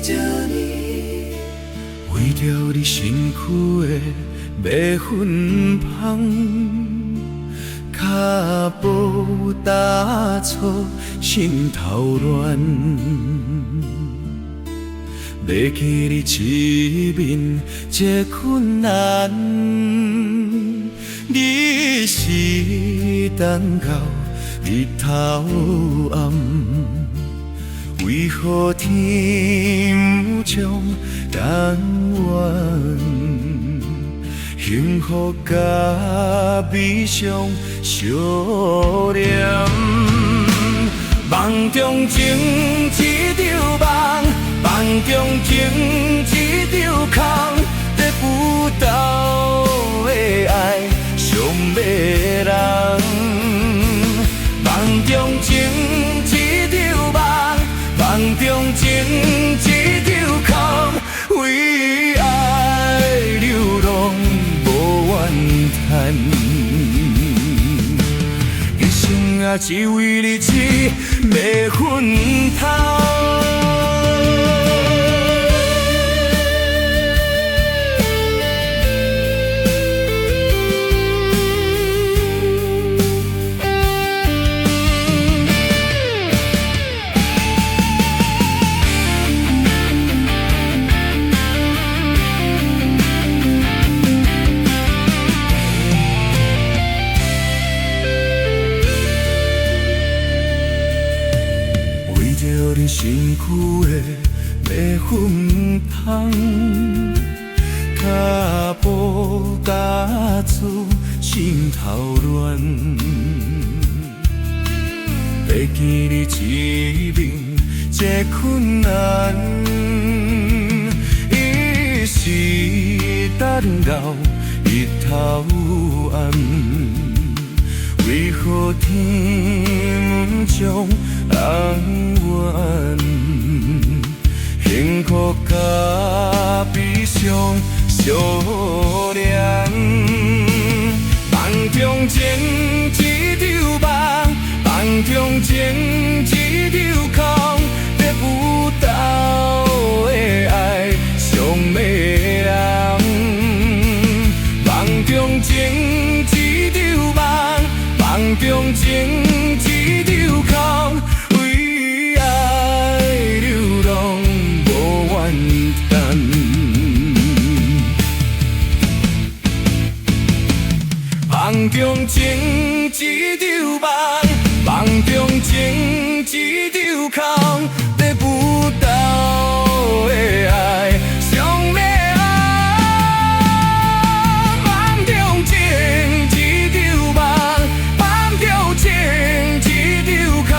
着你，为着你身躯的每分香，脚步踏错，心头乱。要记你一面这困难，你是等到日头暗，为何天将人怨？幸福甲悲伤相连，梦中情一场梦，梦中情一场空，得不到的爱上迷人。梦中情一场梦，梦中情一场空，为爱流浪无怨叹。一生啊，只为你一枚粉头。身躯的每分香，脚步踏出心头乱。要记你一面这困难，伊是等到日头暗。为何天将人怨？幸福甲悲伤相连。梦中情一场梦，梦中情一场空，得不到的爱上迷人。梦中情一场梦，梦中情一场空，为爱流浪无怨叹。梦中情一场梦，梦中情一场空，得不到的爱上迷人。梦中情一场梦，梦中情一场空，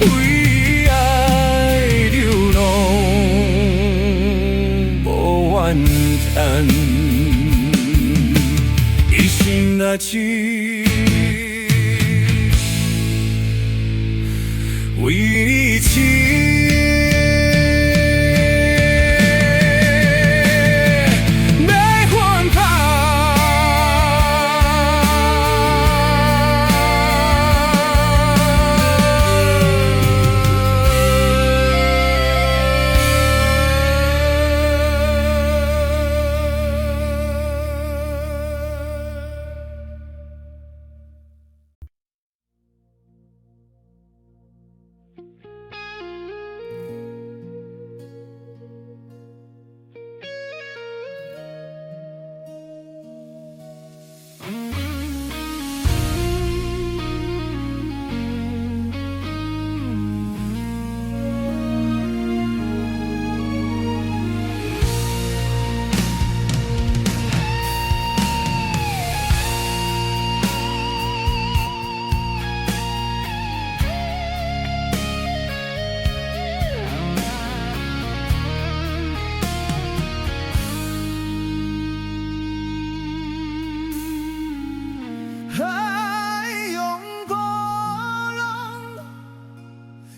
为爱流浪无怨叹。一生啊，只为你一枚粉头。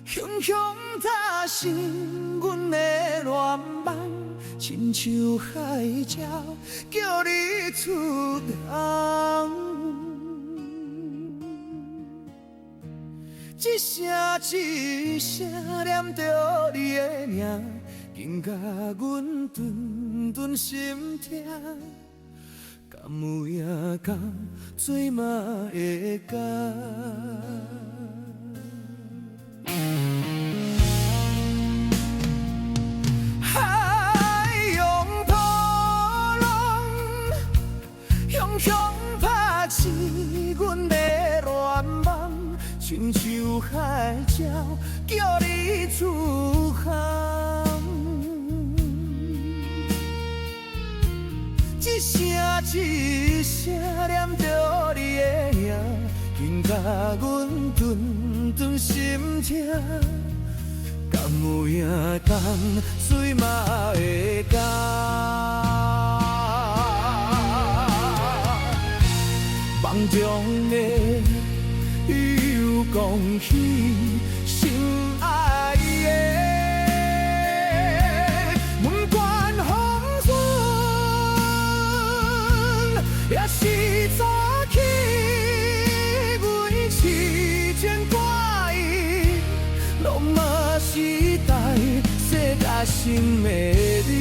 雄雄打醒阮的恋梦，亲像海鸟叫你出航。一声一声念着你的名，紧甲阮顿顿心痛，敢有影甲做嘛会甘？海洋波浪，汹汹拍刺阮的乱梦，亲像海鸟叫你出航。一声一声念着你的名，紧甲阮顿顿心痛。敢有影同水嘛会干？梦中的又讲起心爱的，不管风雨，也是早起，阮痴情挂意，拢嘛是代世界心美丽。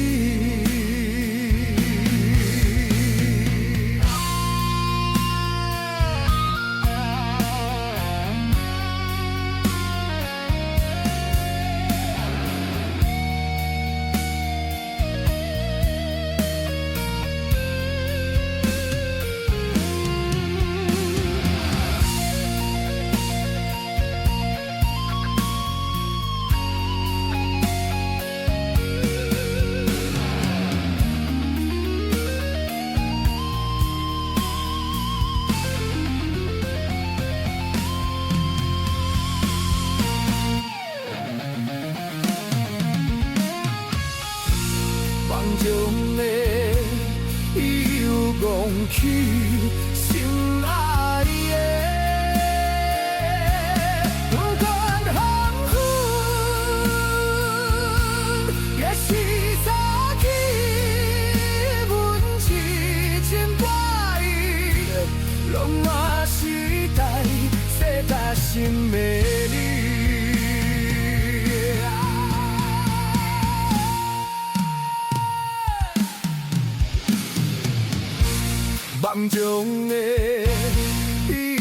梦中的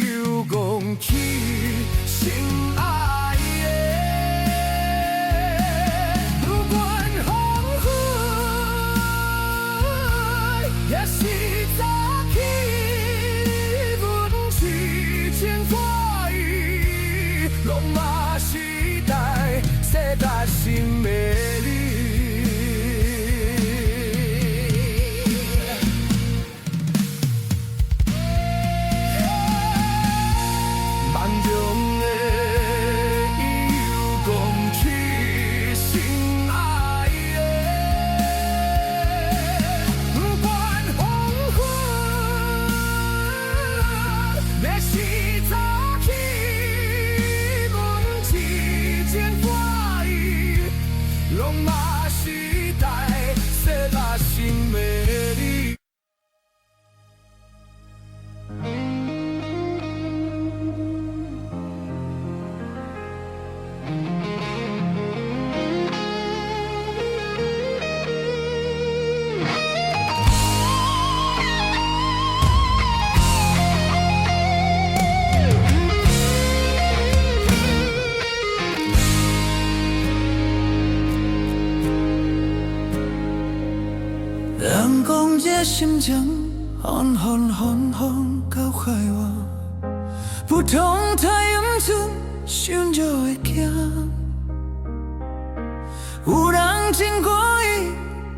又讲起心爱的，不管风雨，也是早起，阮痴情挂意，拢嘛是代世界心美丽。梦中的又讲起心爱的，不管风雨，也是早起，阮痴情挂意，拢嘛是代世界心美丽。人讲这心情缓缓到海湾，不同太阳村想就会惊。有人经过伊，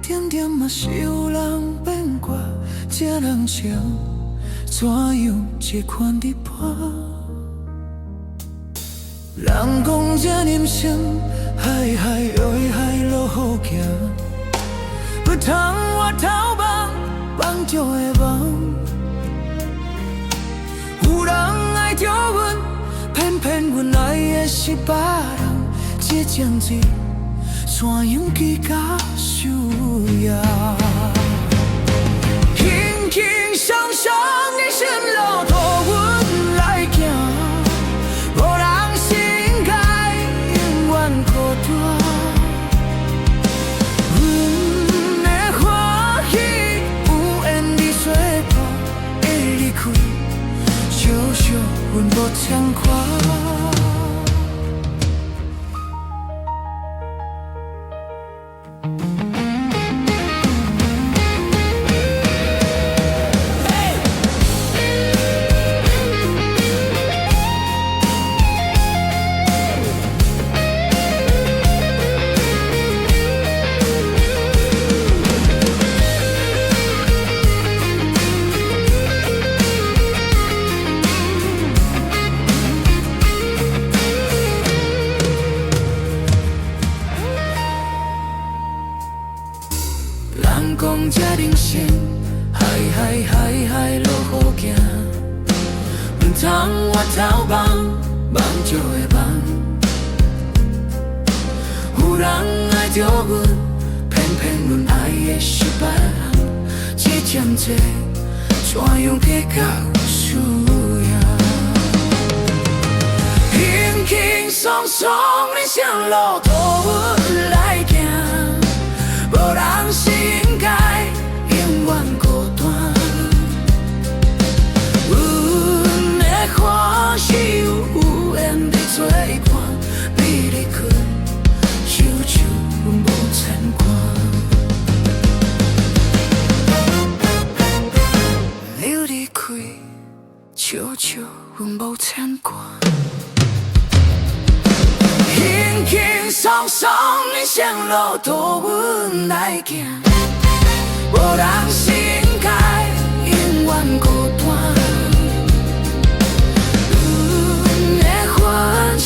点点嘛是有人变卦，这人情怎样一款的伴？人讲这人生海海又海路好行。不通我头望，望着会望。有人爱着阮，偏偏阮爱的是别人。这情字，怎样去甲修养？轻轻松松的顺路途，阮来行。无人心界永远孤单。讲这人生，海海海海落雨行，唔通我头望，望就会望。有人爱着阮，偏偏阮爱的是别人，这渐多，怎样计较需要？轻轻松松人生路，途阮来行，无人是应该永远孤单。阮的欢喜有缘在作伴，你离开，悄悄阮无牵挂。你离开，悄悄阮无牵挂。轻轻松松人生路，途阮来行，无人是应该永远孤单。阮的欢喜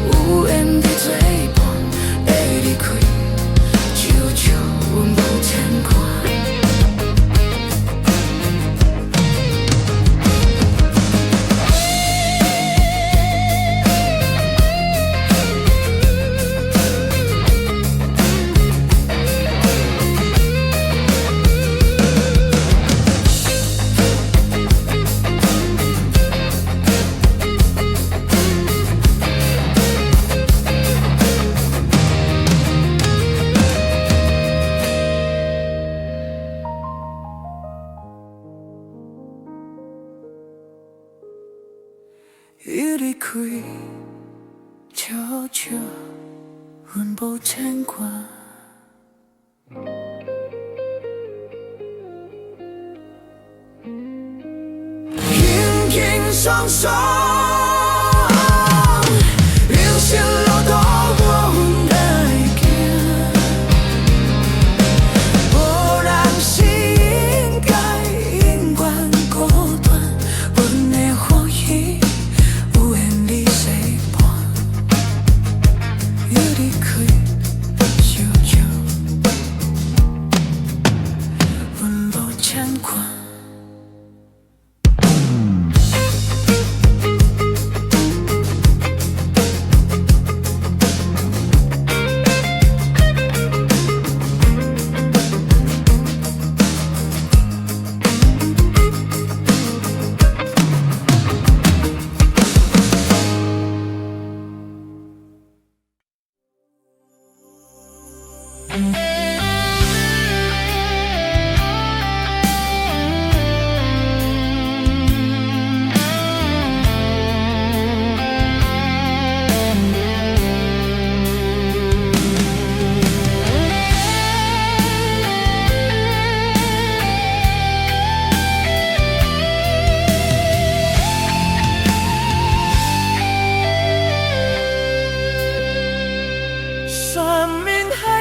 有缘在作伴，会离开，悄悄阮无牵挂。伊离开，悄悄，阮无牵挂。轻轻松松，人生路途阮来行，无人是应该永远孤单。阮的欢喜。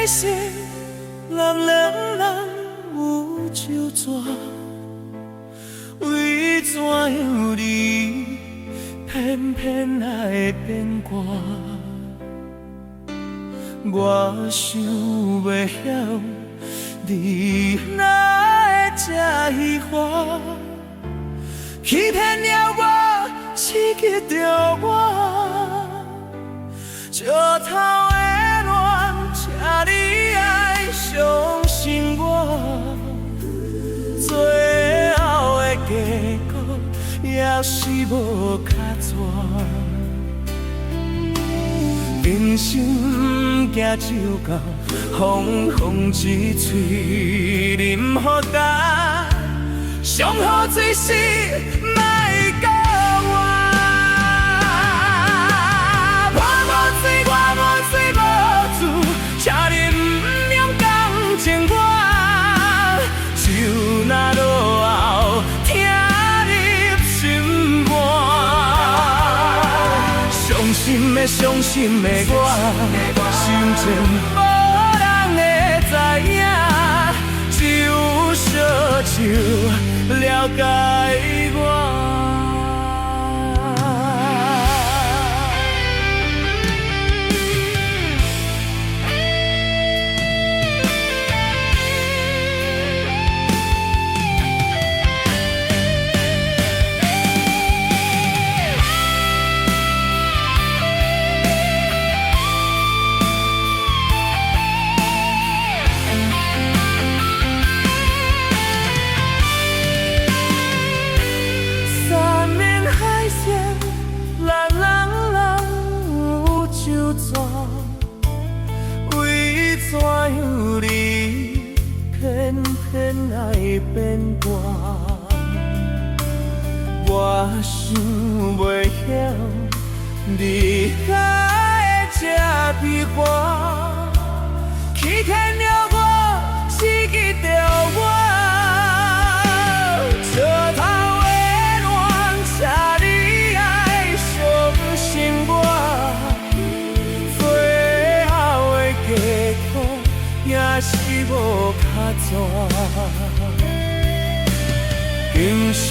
是人人有酒醉，为怎样你偏偏爱变卦？我想袂晓，你哪会这虚华？欺骗了我，刺激着我，石头的恋，请你爱相信我，最后的结果也是无卡纸。人生不行就到，风风一吹淋予干，上好最是莫讲我。我无罪，我无罪无主，请你不用讲情我，就那落后听入心肝。伤心的伤心的我，心情无人会知影，只有烧酒了解我。天爱变卦，我想袂晓离开的这悲欢，欺骗了我，失去了我。这头的乱，请你爱相信我，最后的结果也是无卡纸。今生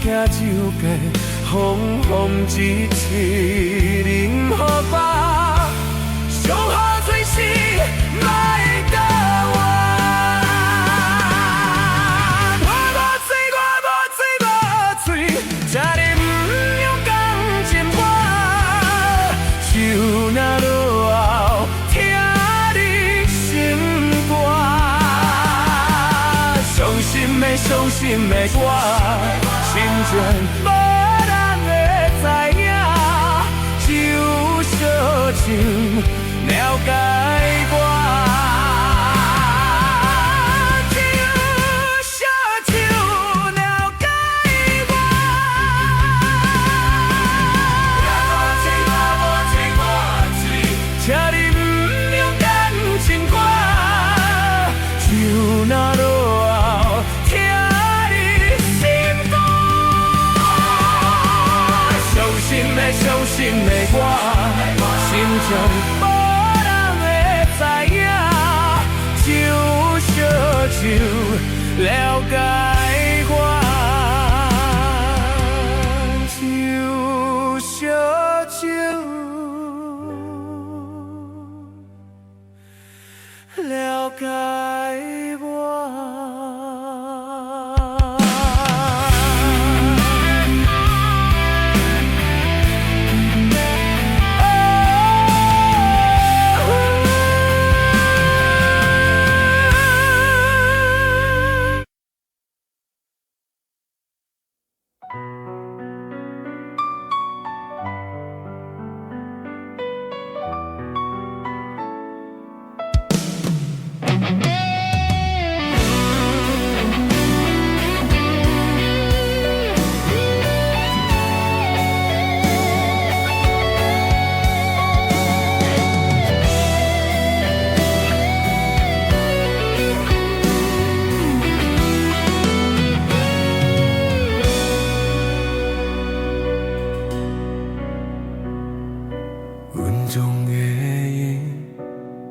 行酒界，风风一次饮予饱，上好做事莫倒换。我无嘴，我无嘴，无嘴，这里不勇敢真我，就那落后听你心肝。伤心的，伤心的我，心情无人会知影，只有小酒了解我。只有小酒了解我。我醉我醉我醉，请你不勇敢真我，就那落后听你心肝。伤心的我，心情无人会知影，只有小酒了解我，只有小酒了解我。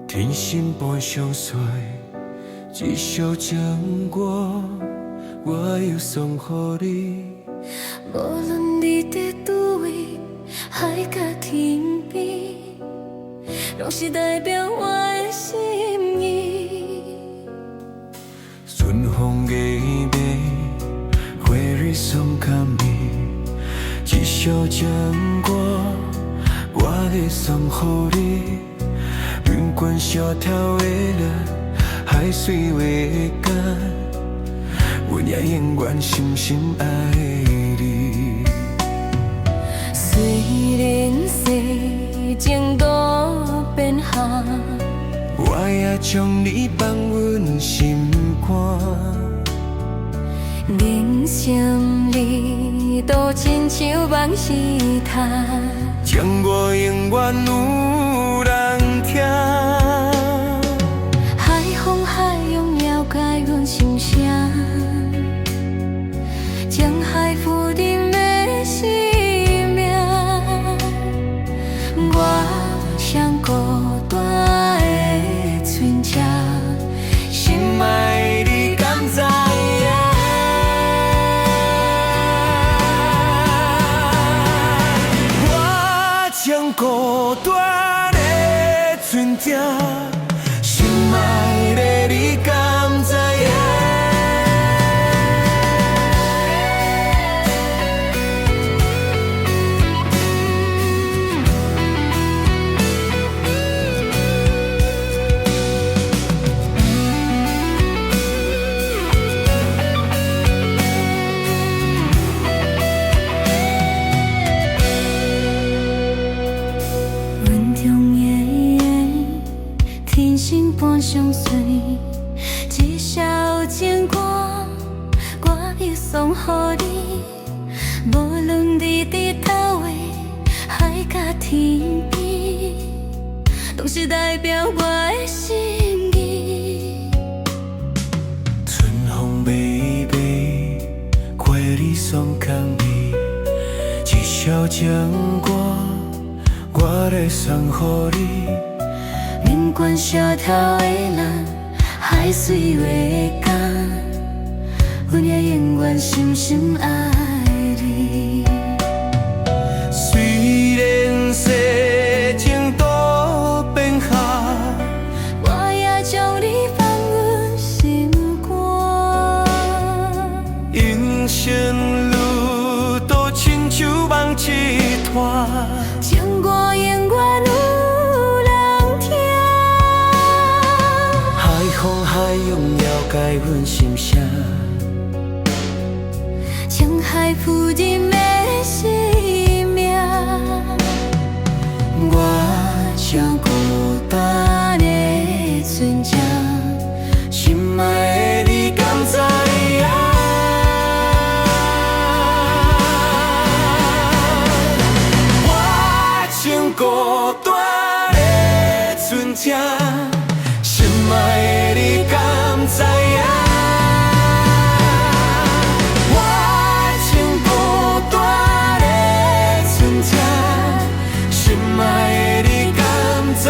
天心般相随，一宿情歌，我又送予你。无论你伫叨位，海角天边，拢是代表我的心意。春风夜夜，花蕊送给你，一宿情歌，我会送予你。云关小条的了，海水为干，阮也永远深深爱你。虽然世情多变化，我也将你放阮心肝。人生里都亲像梦时他，将我永远有人听。海风海涌了解阮心声，将海浮沉的生命。我像孤单的船只，心爱你敢知影？我将孤单的船只，心爱的你敢知影？阮中的天心般相随，一小情歌，我要送予你。无论你伫叨位，海甲天边，拢是代表我的心意。春风微微，快你送空你，一小情歌，我来送予你。免管啥头的人，海水月光，阮也永远深深爱你。虽然世情多变化，我也将你放阮心肝。人生路途亲像梦一团，情歌永远有人听。海风海涌了解阮心声，情海浮沉的生命，我正孤单的船只，心爱的你敢知影？我正孤单的船只，心爱的你敢知影？我正孤单的船只，心爱的你敢知影？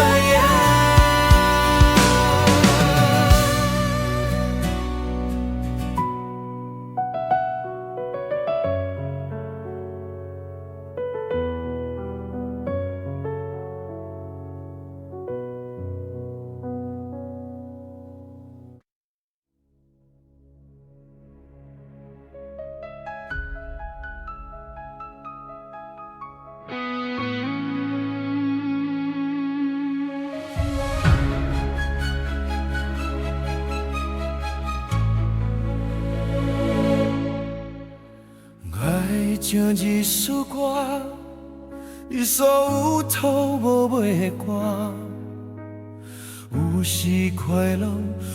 爱像一首歌，伊所有吐无尾的歌，有时快乐，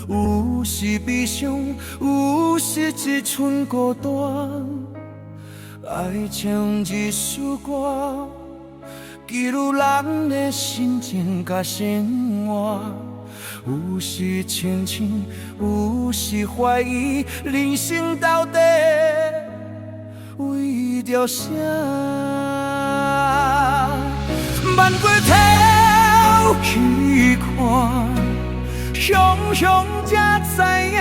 有时悲伤，有时一寸孤单。爱像一首歌，记录人的心情甲生活。有时清醒，有时怀疑，人生到底为着啥？万过头去看，想想才知影，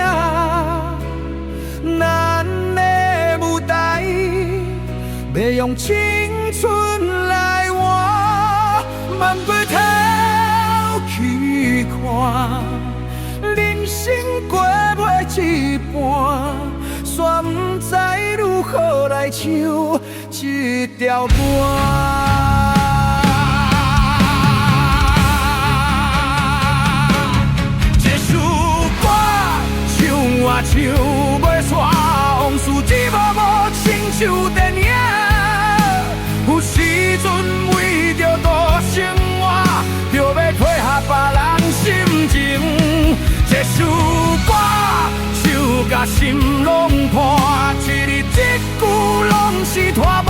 咱的舞台要用青春来换。万过头去看，人生过袂一半，煞不知如何来唱这条歌。这首歌唱我唱袂煞，往事一幕幕亲像电影。有时阵为着多生活，就要配合别人心情。这首歌唱甲心拢破，一字一句拢是拖磨，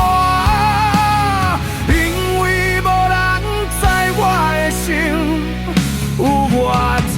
因为无人知我的心有偌痛。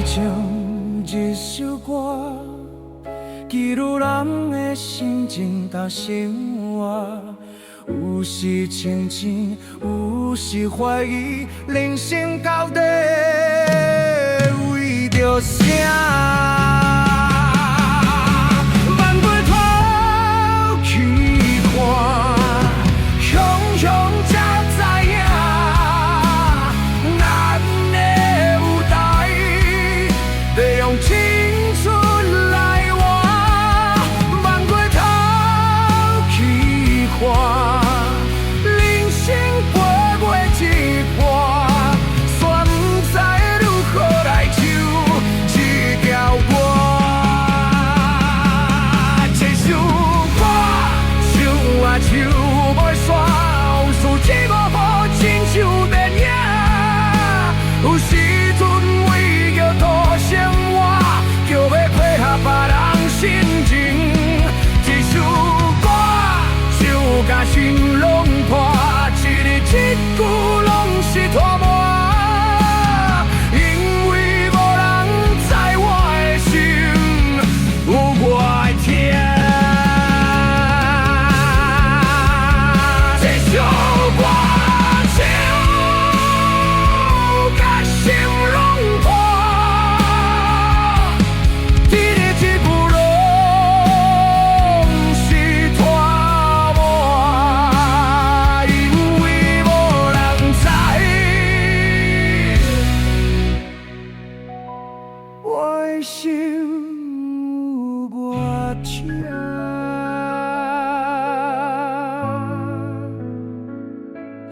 像一首歌，记录人的心情甲生活。有时清醒，有时怀疑，人生到底为着啥？万过头去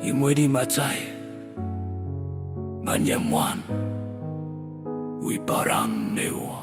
因为你嘛知，阮永远为别人的活。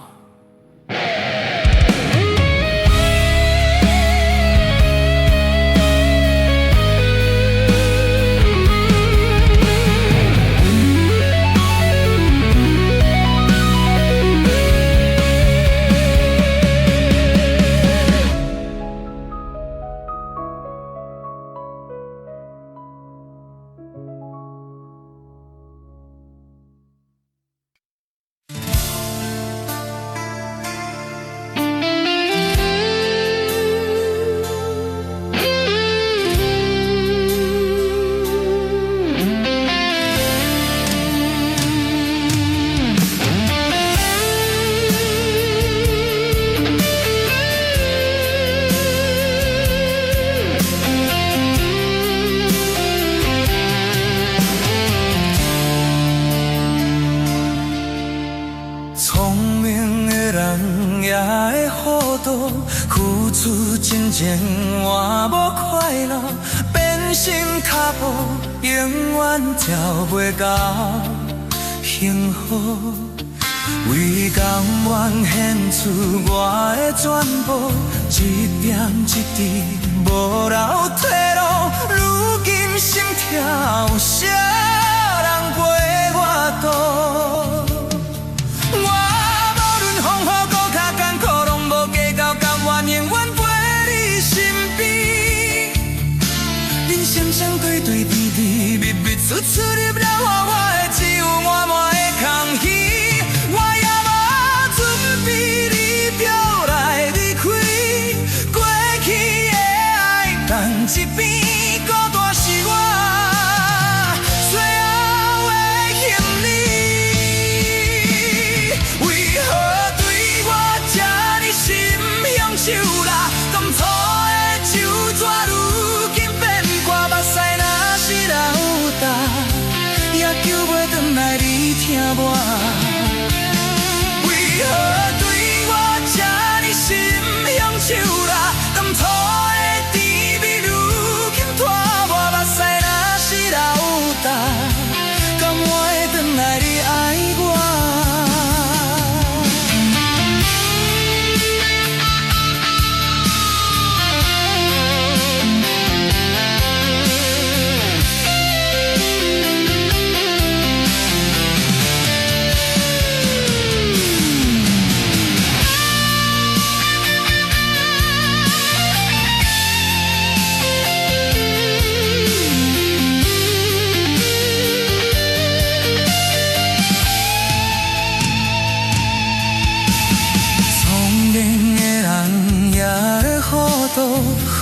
付出真情换无快乐，变心脚步永远找袂到幸福。为甘愿献出我的全部，一点一滴无留退路。如今心跳，谁人陪我渡？出出入入我的只有满满的空虚，我也无准备你飘来离开，过去的爱放一边，孤单是我最后的行李。为何对我这呢心向手辣，甘粗的手纸如今变歌，目屎若是流干。也救袂转来你疼我，为何对我这呢心向手辣？甘粗的甜蜜如今拖我，目屎若是流干，甘会转来你爱我？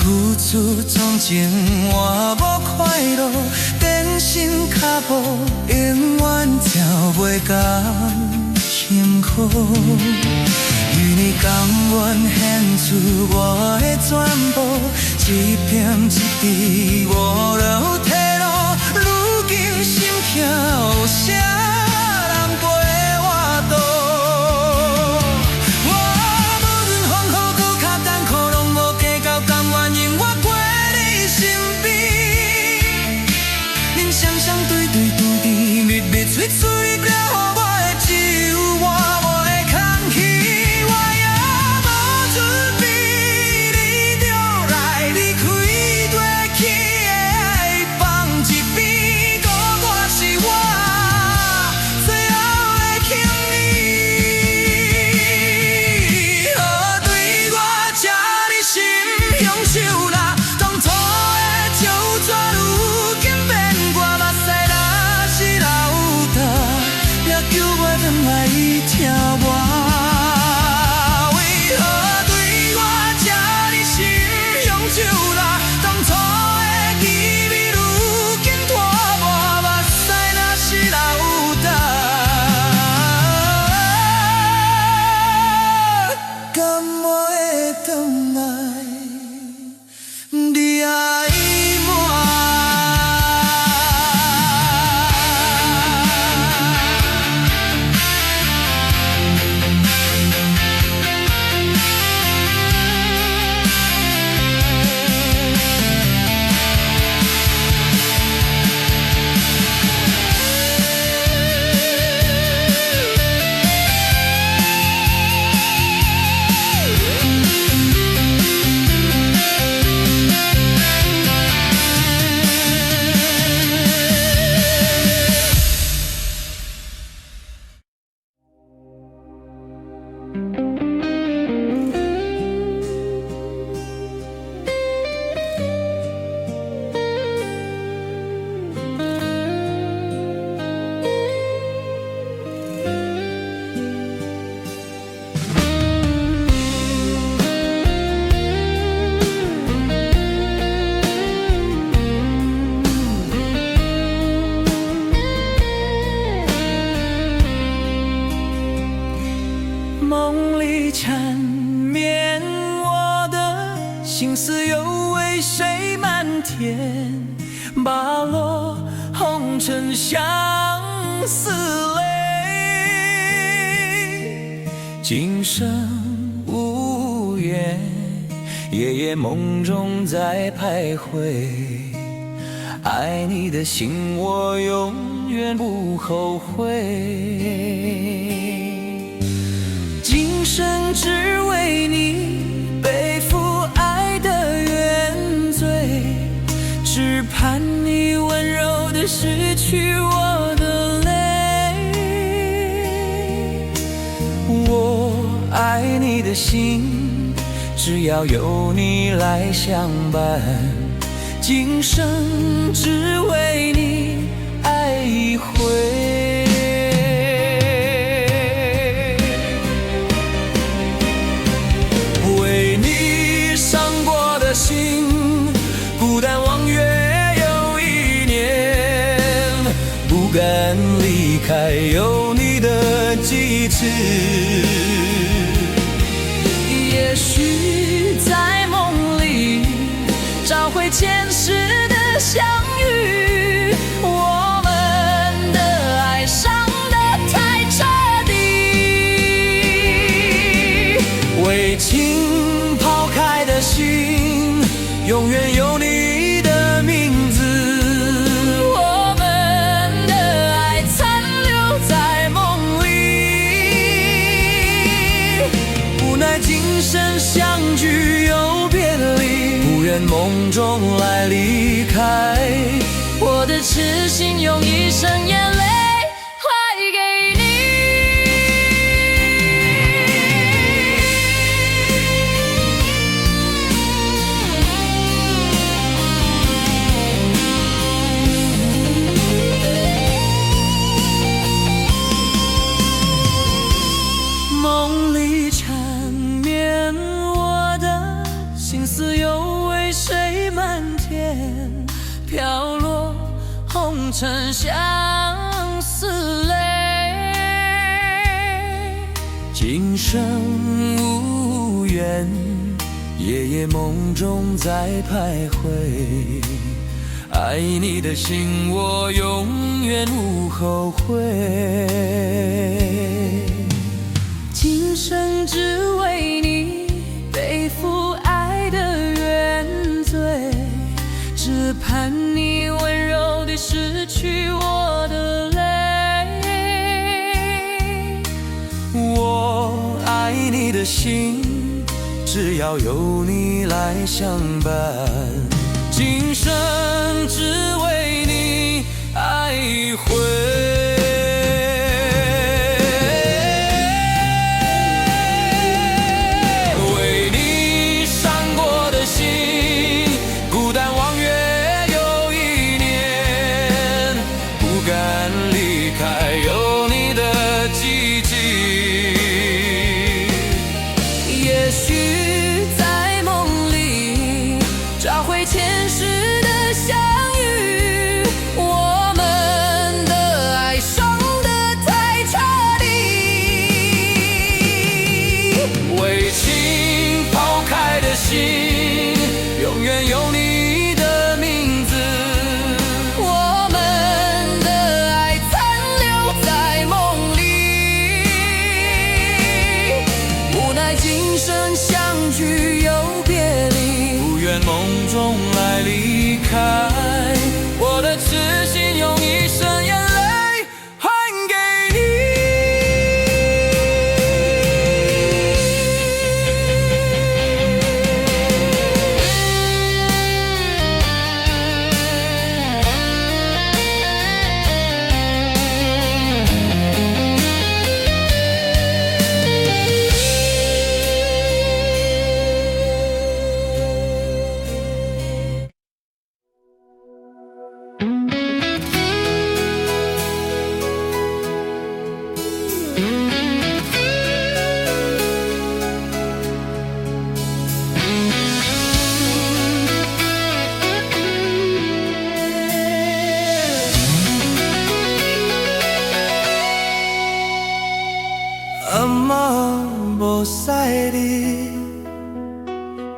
付出忠情换无快乐，变心脚步永远找袂到幸福。为你甘愿献出我的全部，一点一滴无留退路。如今心跳，谁人陪我渡？最出力了我的只有满满的空虚，我也无准备你就来离开，过去的爱放心思又为谁漫天，把落红尘相思泪。今生无缘，夜夜梦中在徘徊。爱你的心，我永远不后悔。今生只为你背负爱的原罪，只盼你温柔地拭去我的泪。我爱你的心，只要有你来相伴，今生只为你爱一回。为你伤过的心，孤单望月又一年，不敢离开有你的几次。也许在梦里找回前世的相遇，我们的爱伤得太彻底。为情抛开的心，永远有你的名字。我们的爱残留在梦里，无奈今生相聚又别离，不愿梦中来离开。我的痴心用一生眼泪还给你。梦里缠绵我的心思，又为谁漫天飘落红尘相思泪。今生无缘，夜夜梦中在徘徊。爱你的心，我永远无后悔。今生只为你背负爱的原罪，只盼你温柔地拭去我的泪。我爱你的心，只要有你来相伴，今生只为你爱一回。也许在梦里找回前世的相遇，我们的爱伤得太彻底。为情抛开的心，永远有你的名字。我们的爱残留在梦里，无奈今生相聚又别离，不愿梦中来离开。我的痴心用一生眼泪还给你。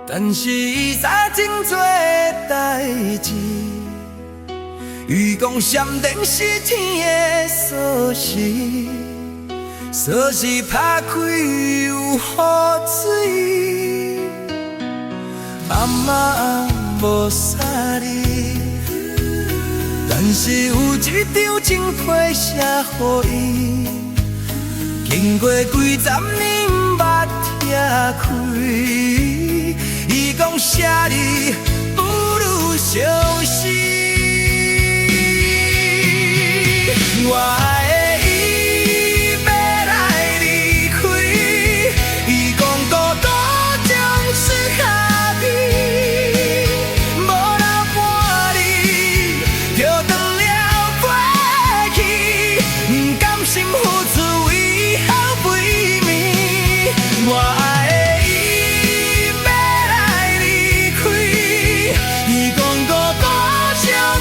但是伊知真多代志，伊讲闪电是天的锁匙，锁匙打开有雨水，阿妈无杀你，但是有一张情批写予伊，经过几十年捌拆开。伊讲写你不如相思，我的伊要来离开，伊讲孤独将是下悲，无留半日就断了过去，不甘心付出以后陪眠，我。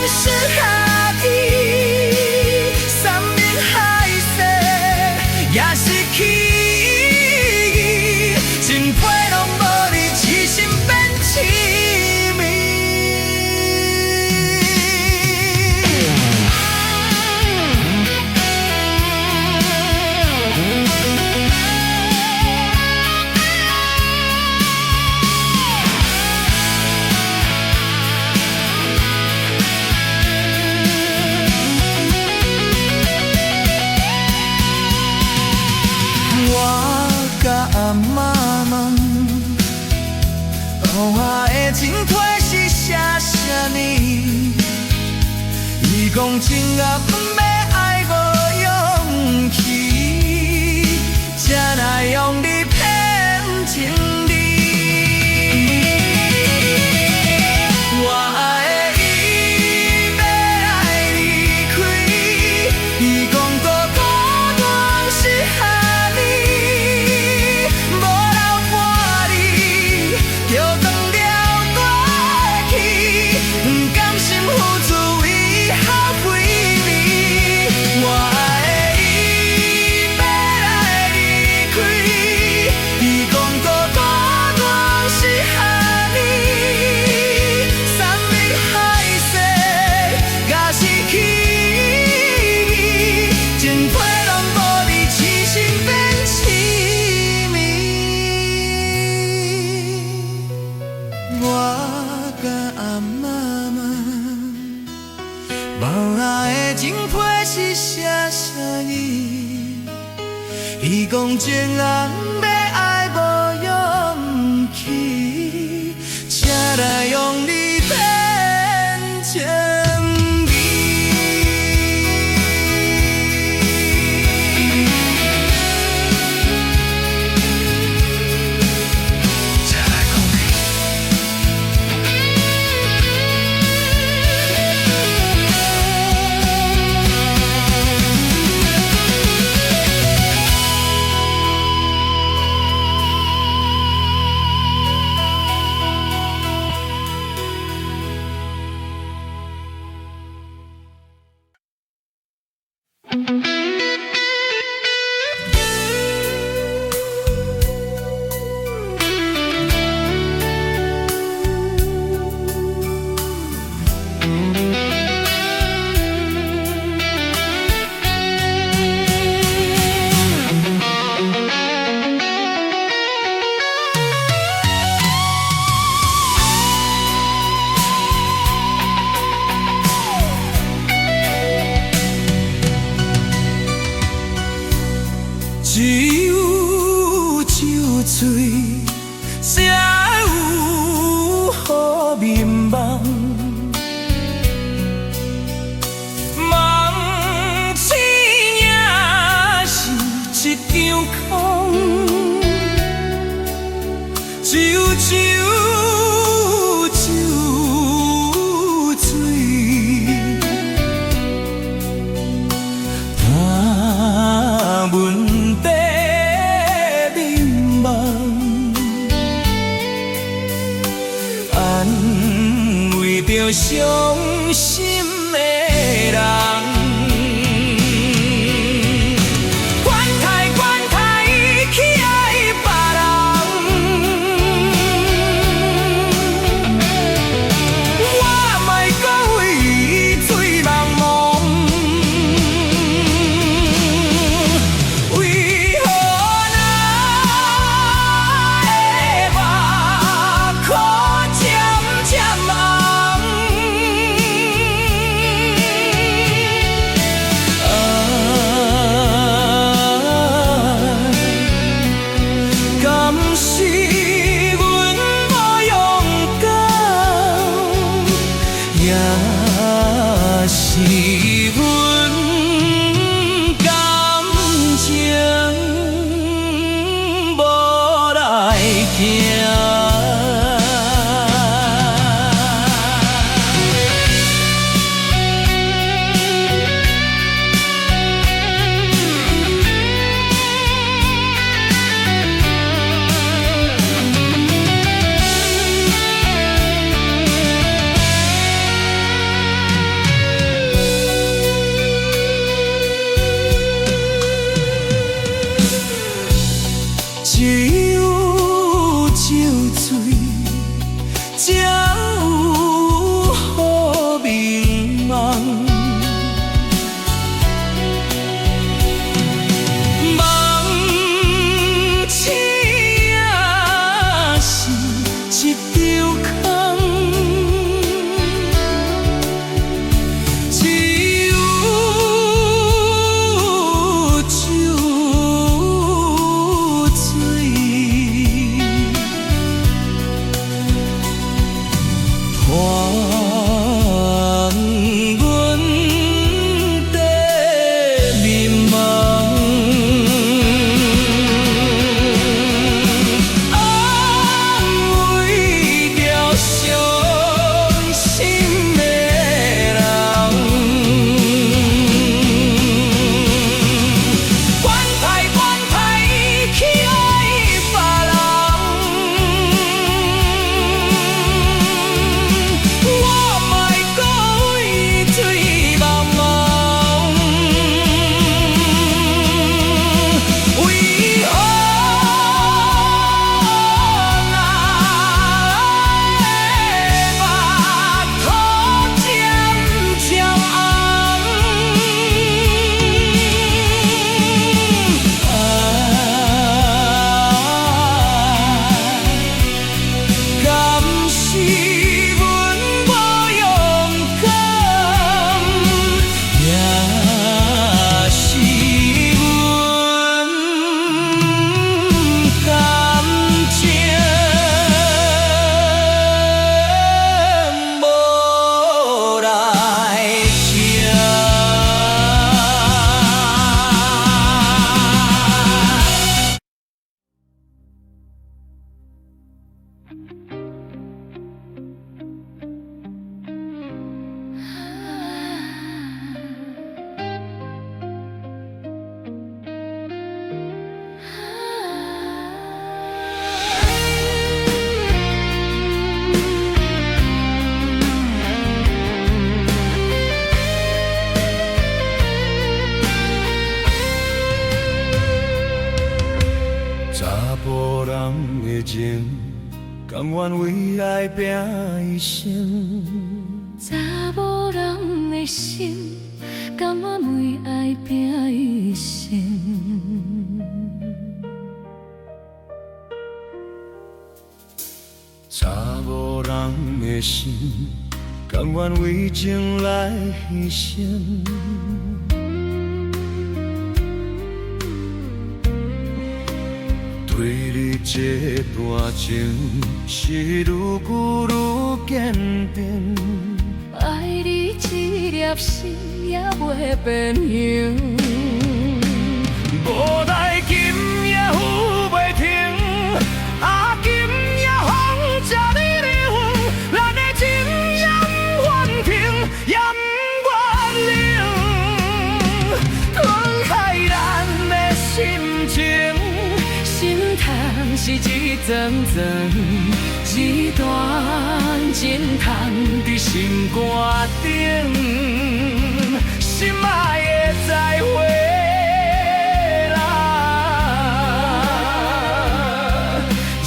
是下天，山明海誓也是起，情批拢无你，痴心变痴迷。阿妈问，我的情批是写啥呢？伊讲情啊要爱无勇气，才来用你骗情理。我的伊要来离开，伊讲孤单是下。伊讲情人要爱无勇气，才来用你骗情迷。才来讲你。只有酒醉，才有好眠梦。梦醒也是一场空，只有酒醉，怕问。着伤心的人，管他去爱别人，甘愿为爱拼一生。查某人的心，甘愿为爱拼一生。查某人的心，甘愿为情来牺牲。对你这段情，是愈久愈坚定。爱你这粒心也袂变形。无奈今夜雨袂停，啊，今夜风这呢冷，咱的情也不愿停，也不愿冷，吞害咱的心情。心痛是一阵阵，一段情痛伫心肝顶，心爱的再会。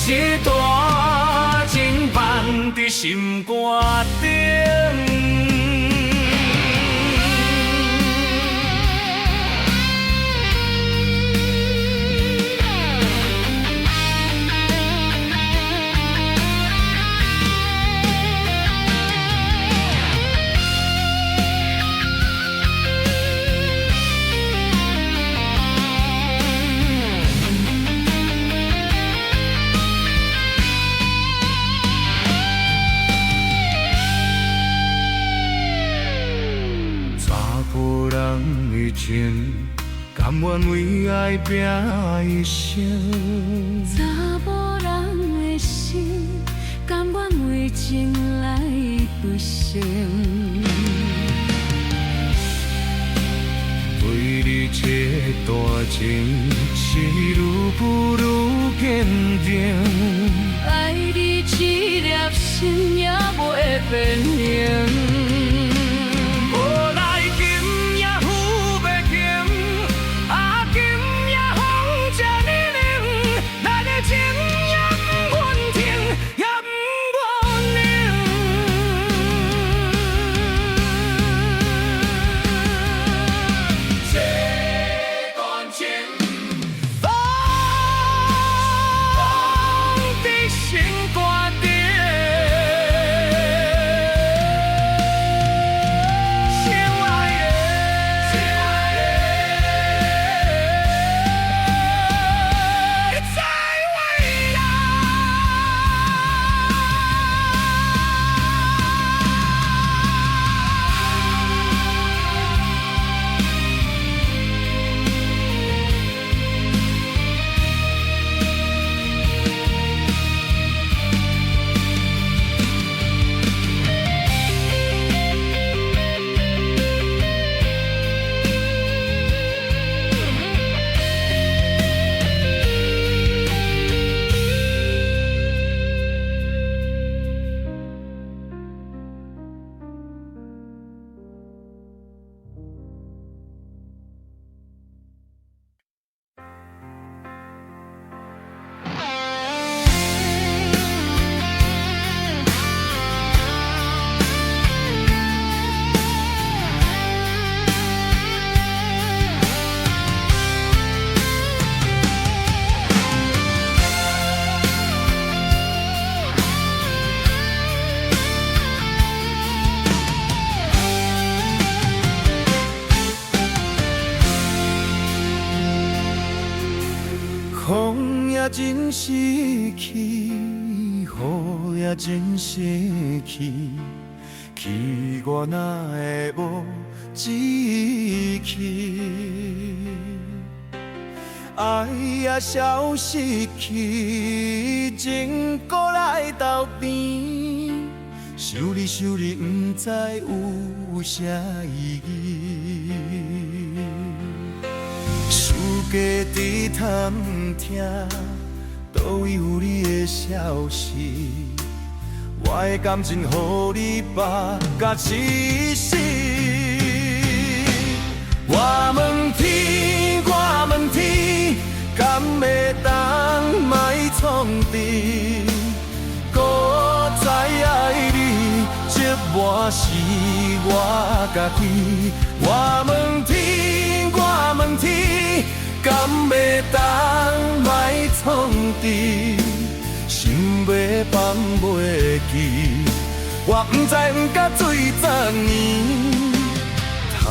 一段情放伫心肝顶。甘愿为爱拼一生。查某人的心，甘愿为情来对生。对你这段情，是愈久愈坚定。爱你这粒心也袂变形。风也真逝去，雨也真逝去，去我哪会无志气？爱也消失去，情搁来斗边，想你想你，不知有啥意义。事假伫探听，倒位有你的消息？我的感情，予你绑甲死死。我问天，我问天，敢会当莫创治？孤半是我家己。我问天，我问天，敢要当卖创治？心要放袂记，我不知不觉水十年。窗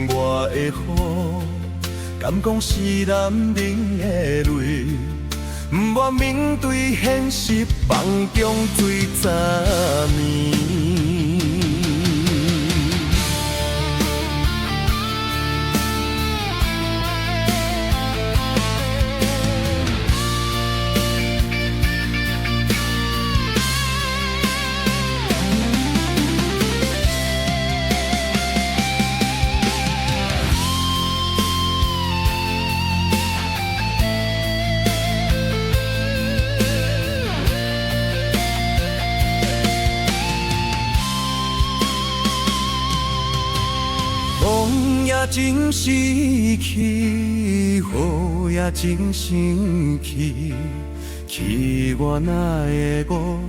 外的雨，敢讲是男人的泪？不愿面对现实，放纵水十年。风也真死去，雨也真生气，去我哪会误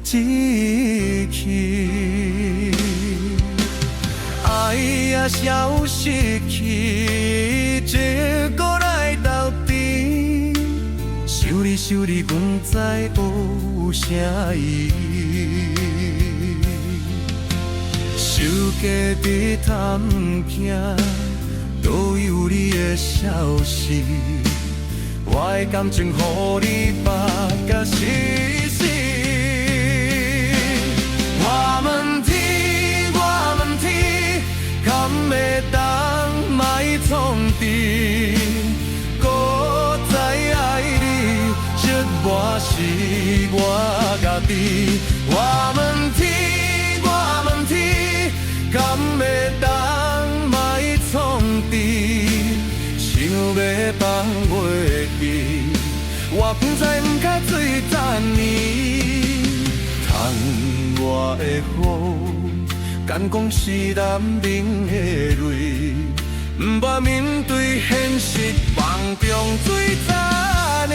一去？爱也消失去，结果来斗阵，想你想你，阮知有啥意义？手机伫探听，都有你的消息。我的感情，予你绑甲死死。我问天，我问天，敢要当卖创治？搁再爱你，这我是我家己。我问天，我问天，敢要当卖创治？想要放袂记，我不知不觉水十年。窗外的雨，敢讲是男人的泪？不愿面对现实，放纵水十年。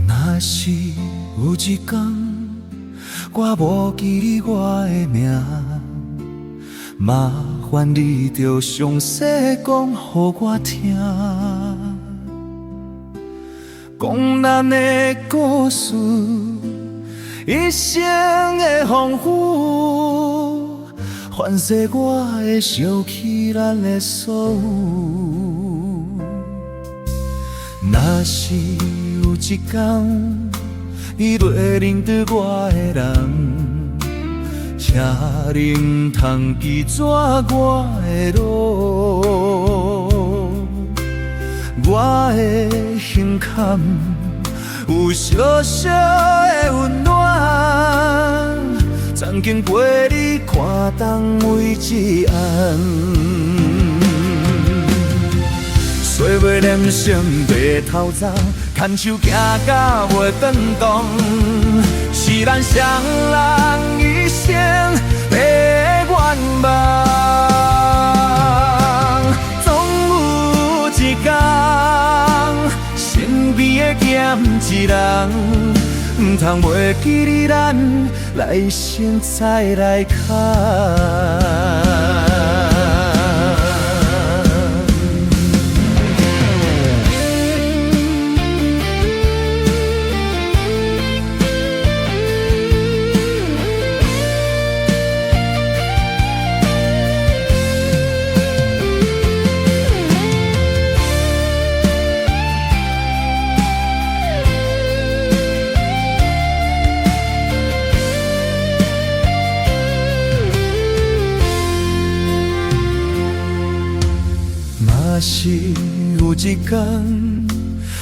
若是有一天，我无记你我的名，麻烦你着详细讲予我听，讲咱的故事，一生的丰富，反正我会想起咱的所有。若是有一天，你要认得我的人，请恁通记住我的路，我的心坎有小小的温暖，曾经陪你看冬每一暗。岁月念成白头鬃，牵手行到袂转动，是咱双人一生的愿望。总有一天，身边的欠一人，唔通袂记你，咱来生再来看。是有一天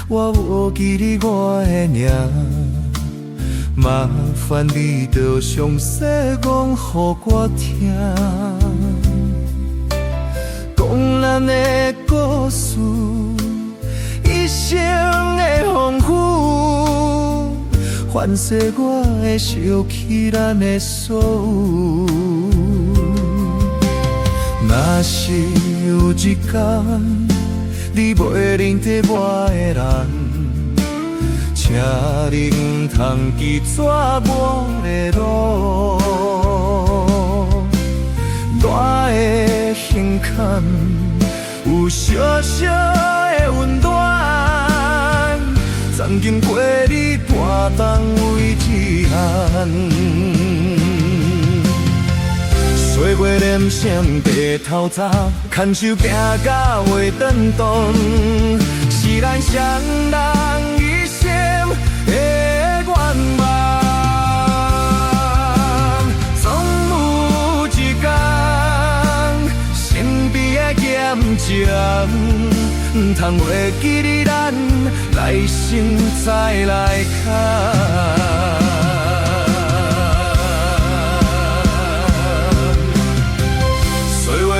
我无记你我的名，麻烦你着详细讲予我听，讲咱的故事，一生的丰富，反正我会想起咱的所有。若是有一天你袂认得我的人，请你唔通记绝我的路，我的心坎有小小的温暖，曾经过你大东为一汉。岁月连声白头早，牵手行到袂转动，是咱双人一生的愿望。总有一天，身边的咸情，唔通袂记你，咱来生再来看。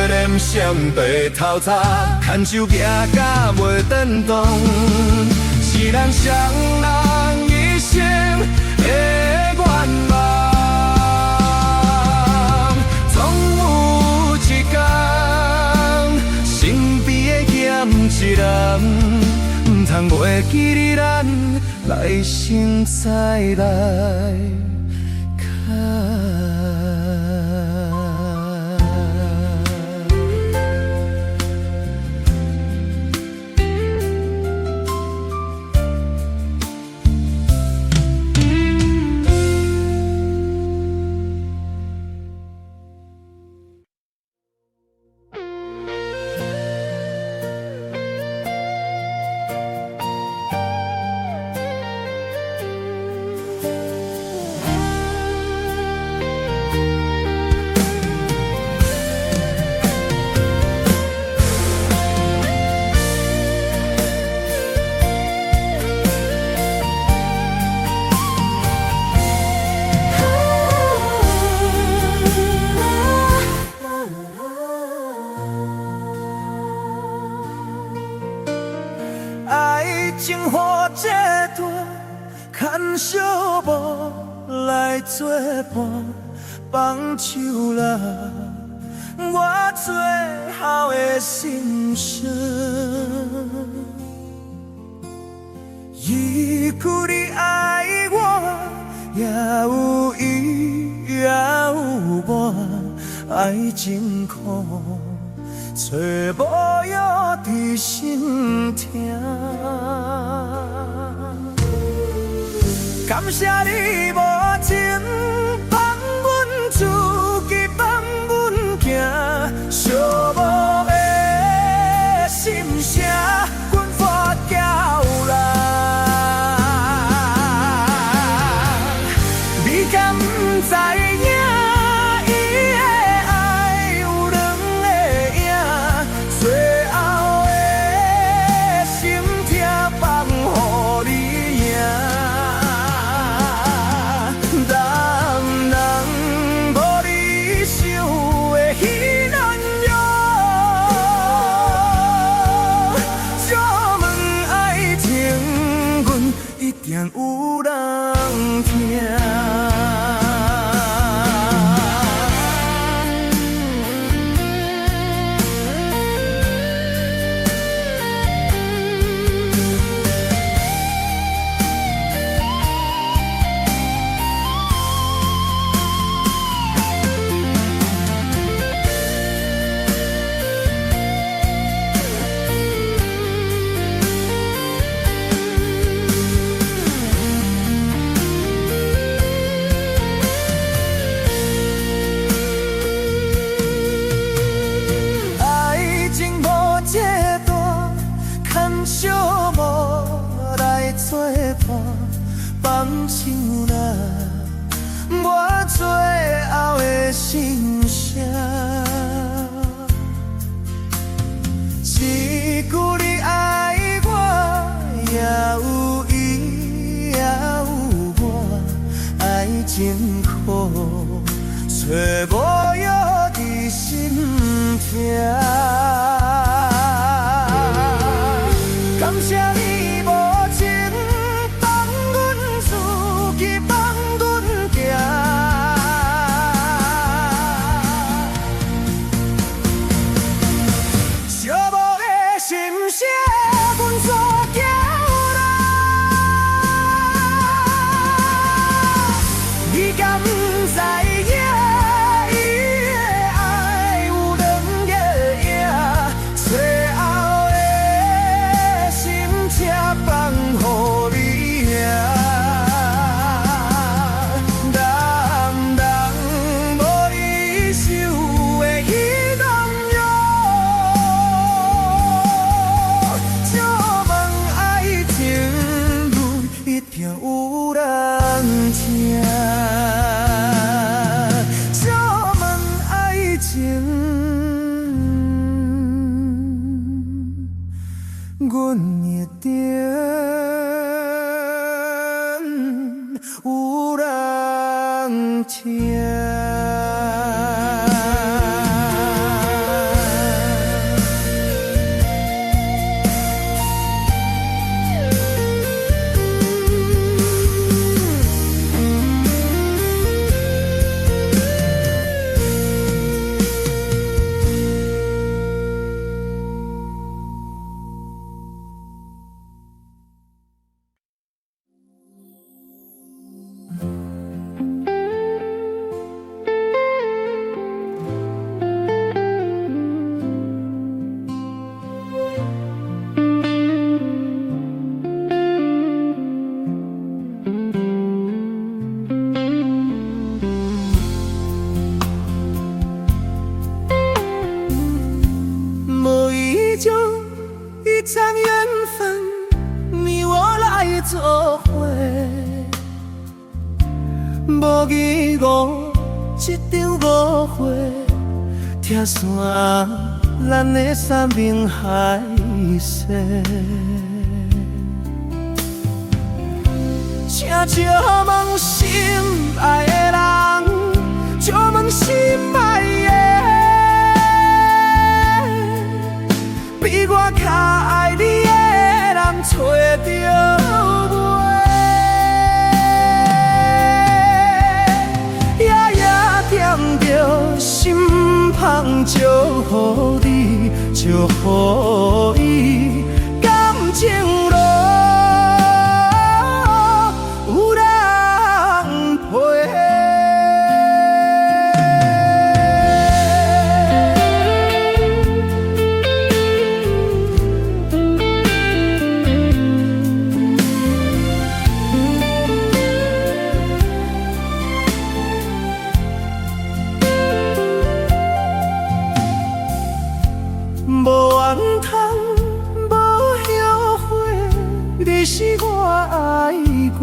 连双白头早，牵手行到袂转动，是咱双人一生的愿望。总有一天，身边的咸一人，唔通袂记你，咱来生再来看。情予这段，牵小无来作伴，放手啦，我最后的心声。伊句你爱我，也有伊也有我，爱真苦。找无药伫心痛，感谢你无情放阮自己放阮行，寂寞的心声，阮发叫人。你敢不知影？有人听。放手啦，我最后的心声。一真苦，找无药伫心痛。感谢你无情放阮自己放阮行，寂寞的心声阮所叫来。你敢不知影？伊的爱有两个影，最后的心请放乎你赢。人人无伊受的迄种弱，借问爱情路一定有人听。借问爱情，阮一定有人听。无依旧一场缘分，你我来作伙。无义误一场误会，拆散咱的山盟海誓。请借问心爱的人，借问心爱的。比我较爱你的人找到袂？夜夜惦着心香祝福你，祝福伊感情路有人陪。无怨叹，无后悔，你是我爱过。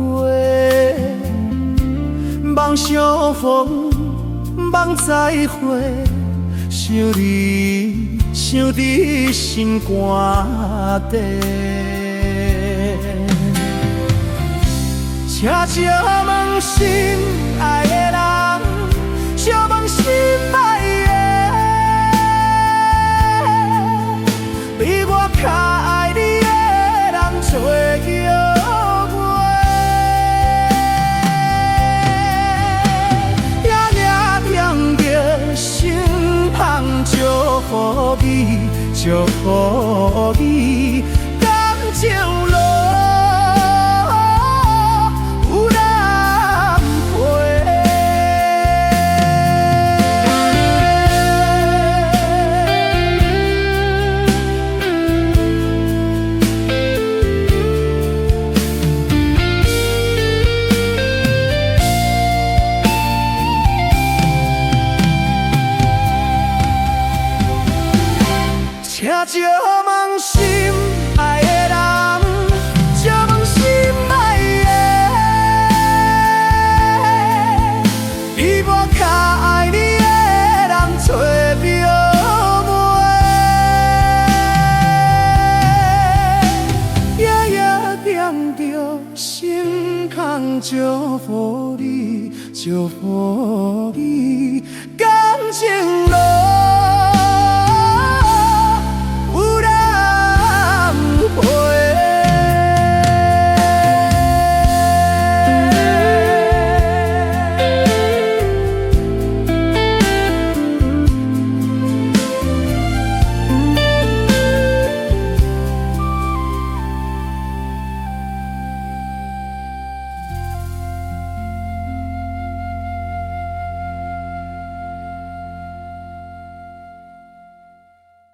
梦相逢，梦再会，想你想伫心肝底。请借问心爱的人，借问心爱的。比我较爱你的人找到我，夜夜惦着心香祝福伊，祝福伊感情路有人陪。请借问心爱的人，着心空，祝福你，祝福你，感情路。